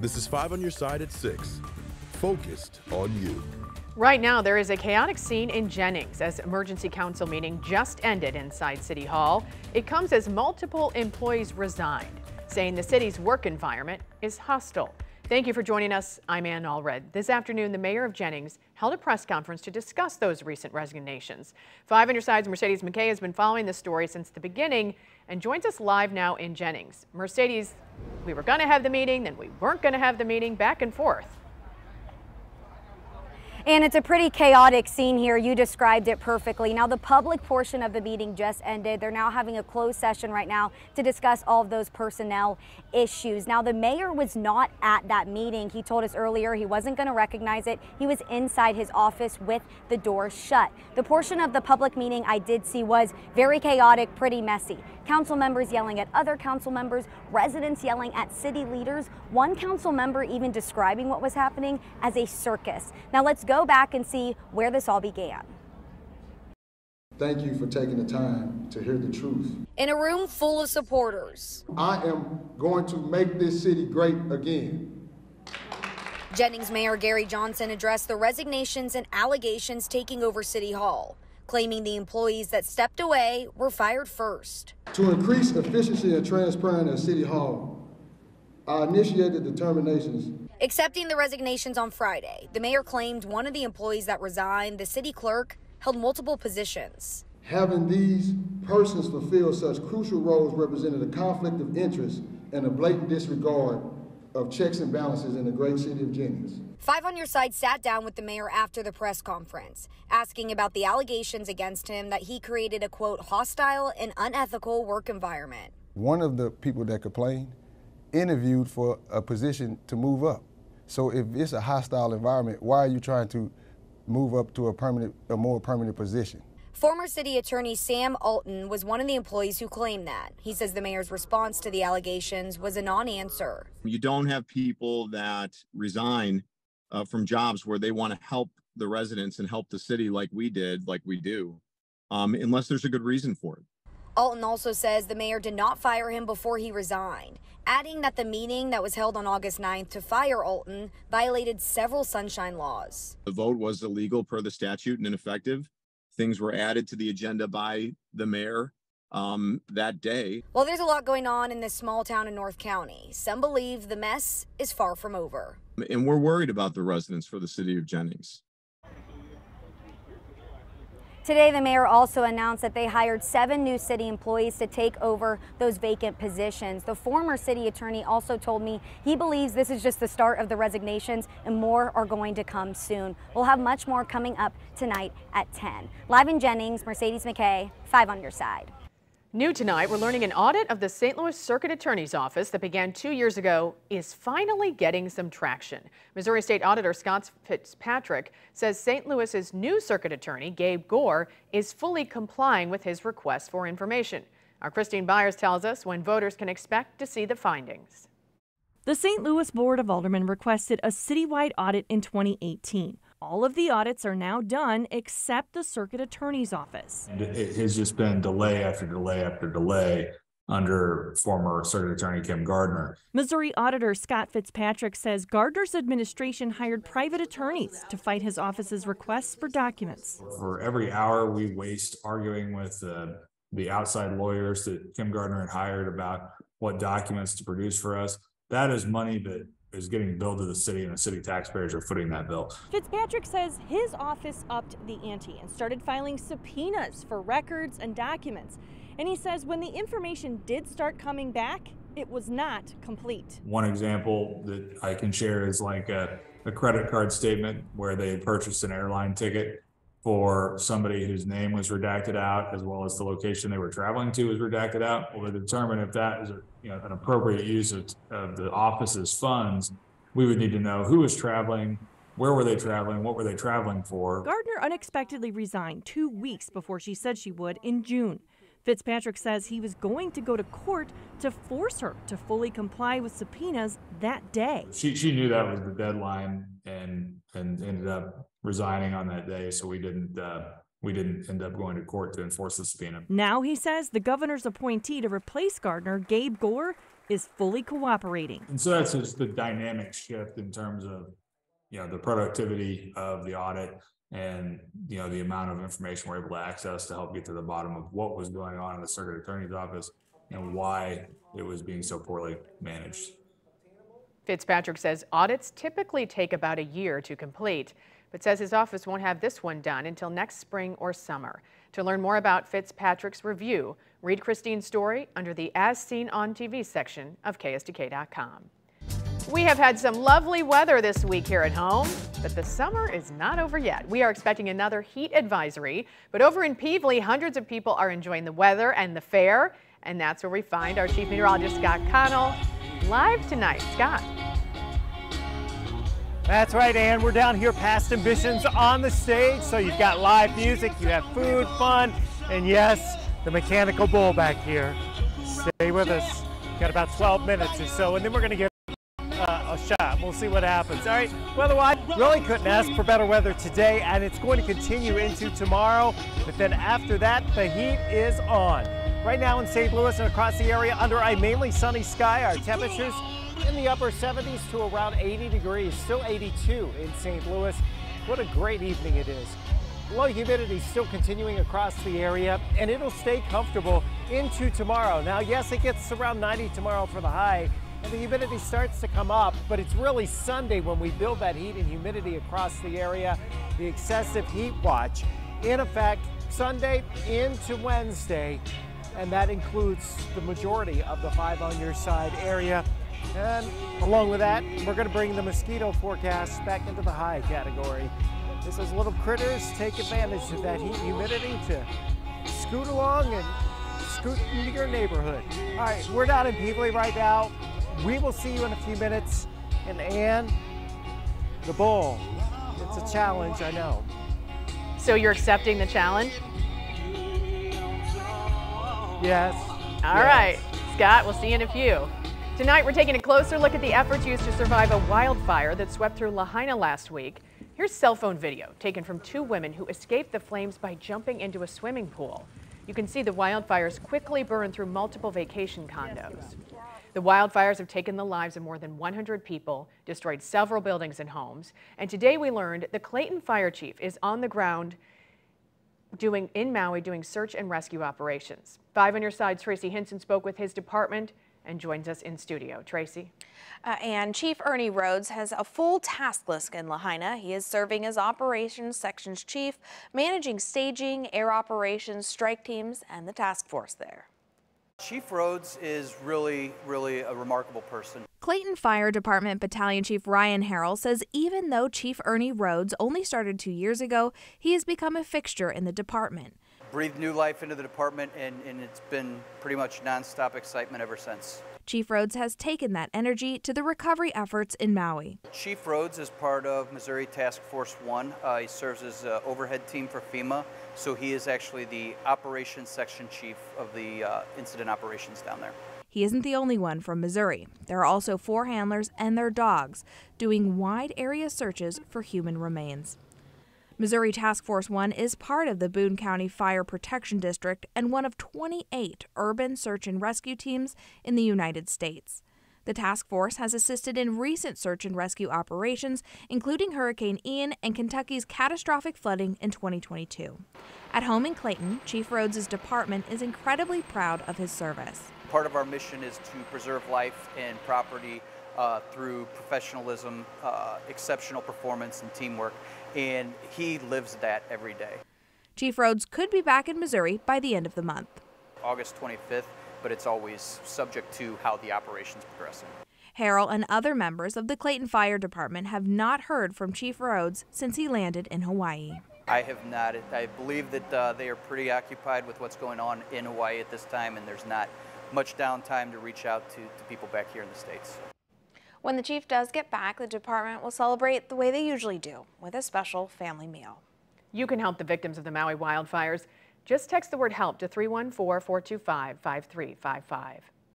This is 5 on your side at 6. Focused on you. Right now, there is a chaotic scene in Jennings as emergency council meeting just ended inside City Hall. It comes as multiple employees resigned, saying the city's work environment is hostile. Thank you for joining us. I'm Ann Allred. This afternoon, the mayor of Jennings held a press conference to discuss those recent resignations. 5 on your side's Mercedes McKay has been following this story since the beginning and joins us live now in Jennings. Mercedes, we were going to have the meeting, then we weren't going to have the meeting, back and forth. And it's a pretty chaotic scene here. You described it perfectly. Now, the public portion of the meeting just ended. They're now having a closed session right now to discuss all of those personnel issues. Now, the mayor was not at that meeting. He told us earlier he wasn't going to recognize it. He was inside his office with the door shut. The portion of the public meeting I did see was very chaotic, pretty messy. Council members yelling at other council members, residents yelling at city leaders, one council member even describing what was happening as a circus. Now let's go back and see where this all began. Thank you for taking the time to hear the truth. In a room full of supporters, I am going to make this city great again. Jennings Mayor Gary Johnson addressed the resignations and allegations taking over City Hall, claiming the employees that stepped away were fired first. To increase efficiency and transparency at City Hall, I initiated determinations. Accepting the resignations on Friday, the mayor claimed one of the employees that resigned, the city clerk, held multiple positions. Having these persons fulfill such crucial roles represented a conflict of interest and a blatant disregard of checks and balances in the great city of Jennings. 5 on your side sat down with the mayor after the press conference, asking about the allegations against him that he created a, quote, hostile and unethical work environment. One of the people that complained interviewed for a position to move up. So if it's a hostile environment, why are you trying to move up to a more permanent position? Former city attorney Sam Alton was one of the employees who claimed that. He says the mayor's response to the allegations was a non-answer. You don't have people that resign from jobs where they want to help the residents and help the city like we do, unless there's a good reason for it. Alton also says the mayor did not fire him before he resigned, adding that the meeting that was held on August 9th to fire Alton violated several sunshine laws. The vote was illegal per the statute and ineffective. Things were added to the agenda by the mayor that day. Well, there's a lot going on in this small town in North County. Some believe the mess is far from over. And we're worried about the residents for the city of Jennings. Today, the mayor also announced that they hired 7 new city employees to take over those vacant positions. The former city attorney also told me he believes this is just the start of the resignations and more are going to come soon. We'll have much more coming up tonight at 10. Live in Jennings, Mercedes McKay, 5 on your side. New tonight, we're learning an audit of the St. Louis Circuit Attorney's Office that began 2 years ago is finally getting some traction. Missouri State Auditor Scott Fitzpatrick says St. Louis's new circuit attorney, Gabe Gore, is fully complying with his request for information. Our Christine Byers tells us when voters can expect to see the findings. The St. Louis Board of Aldermen requested a citywide audit in 2018. All of the audits are now done except the Circuit Attorney's Office. And it has just been delay after delay after delay under former Circuit Attorney Kim Gardner. Missouri Auditor Scott Fitzpatrick says Gardner's administration hired private attorneys to fight his office's requests for documents. For every hour we waste arguing with the outside lawyers that Kim Gardner had hired about what documents to produce for us, that is money that is getting billed to the city, and the city taxpayers are footing that bill. Fitzpatrick says his office upped the ante and started filing subpoenas for records and documents. And he says when the information did start coming back, it was not complete. One example that I can share is like a credit card statement where they had purchased an airline ticket for somebody whose name was redacted out, as well as the location they were traveling to was redacted out. Well, to determine if that is an appropriate use of the office's funds, we would need to know who was traveling, where were they traveling, what were they traveling for. Gardner unexpectedly resigned 2 weeks before she said she would in June. Fitzpatrick says he was going to go to court to force her to fully comply with subpoenas that day. She knew that was the deadline and ended up resigning on that day, so we didn't end up going to court to enforce the subpoena. Now he says the governor's appointee to replace Gardner, Gabe Gore, is fully cooperating. And so that's just the dynamic shift in terms of, the productivity of the audit and, the amount of information we're able to access to help get to the bottom of what was going on in the circuit attorney's office and why it was being so poorly managed. Fitzpatrick says audits typically take about a year to complete, but says his office won't have this one done until next spring or summer. To learn more about Fitzpatrick's review, read Christine's story under the As Seen on TV section of KSDK.com. We have had some lovely weather this week here at home, but the summer is not over yet. We are expecting another heat advisory, but over in Peevely, hundreds of people are enjoying the weather and the fair, and that's where we find our Chief Meteorologist, Scott Connell, live tonight. Scott. That's right, Ann. We're down here past Ambitions on the stage, so you've got live music, you have food, fun, and yes, the mechanical bull back here. Stay with us. Got about 12 minutes or so, and then we're going to get a shot. We'll see what happens. All right, weather-wise, really couldn't ask for better weather today, and it's going to continue into tomorrow, but then after that, the heat is on. Right now in St. Louis and across the area, under a mainly sunny sky, our temperatures in the upper 70s to around 80 degrees, still 82 in St. Louis. What a great evening it is. Low humidity still continuing across the area, and it'll stay comfortable into tomorrow. Now, yes, it gets around 90 tomorrow for the high, and the humidity starts to come up, but it's really Sunday when we build that heat and humidity across the area. The excessive heat watch in effect Sunday into Wednesday, and that includes the majority of the 5 on your side area. And along with that, we're going to bring the mosquito forecast back into the high category. This is little critters take advantage of that heat and humidity to scoot along and scoot into your neighborhood. All right, we're down in Peevely right now. We will see you in a few minutes. And Ann, the bull, it's a challenge, I know. So you're accepting the challenge? Yes. All right, Scott, we'll see you in a few. Tonight, we're taking a closer look at the efforts used to survive a wildfire that swept through Lahaina last week. Here's cell phone video taken from 2 women who escaped the flames by jumping into a swimming pool. You can see the wildfires quickly burn through multiple vacation condos. The wildfires have taken the lives of more than 100 people, destroyed several buildings and homes, and today we learned the Clayton fire chief is on the ground in Maui doing search and rescue operations. 5 on your side, Tracy Hinson spoke with his department and joins us in studio. Tracy. And Chief Ernie Rhodes has a full task list in Lahaina. He is serving as Operations Sections Chief, managing staging, air operations, strike teams, and the task force there. Chief Rhodes is really a remarkable person. Clayton Fire Department Battalion Chief Ryan Harrell says even though Chief Ernie Rhodes only started 2 years ago, he has become a fixture in the department. Breathed new life into the department, and it's been pretty much nonstop excitement ever since. Chief Rhodes has taken that energy to the recovery efforts in Maui. Chief Rhodes is part of Missouri Task Force 1. He serves as overhead team for FEMA, so he is actually the Operations Section Chief of the incident operations down there. He isn't the only one from Missouri. There are also 4 handlers and their dogs doing wide area searches for human remains. Missouri Task Force 1 is part of the Boone County Fire Protection District and one of 28 urban search and rescue teams in the United States. The task force has assisted in recent search and rescue operations, including Hurricane Ian and Kentucky's catastrophic flooding in 2022. At home in Clayton, Chief Rhodes' department is incredibly proud of his service. Part of our mission is to preserve life and property through professionalism, exceptional performance, and teamwork, and he lives that every day. Chief Rhodes could be back in Missouri by the end of the month. August 25th, but it's always subject to how the operation's progressing. Harrell and other members of the Clayton Fire Department have not heard from Chief Rhodes since he landed in Hawaii. I have not. I believe that they are pretty occupied with what's going on in Hawaii at this time, and there's not much downtime to reach out to people back here in the States. When the chief does get back, the department will celebrate the way they usually do, with a special family meal. You can help the victims of the Maui wildfires. Just text the word HELP to 314-425-5355.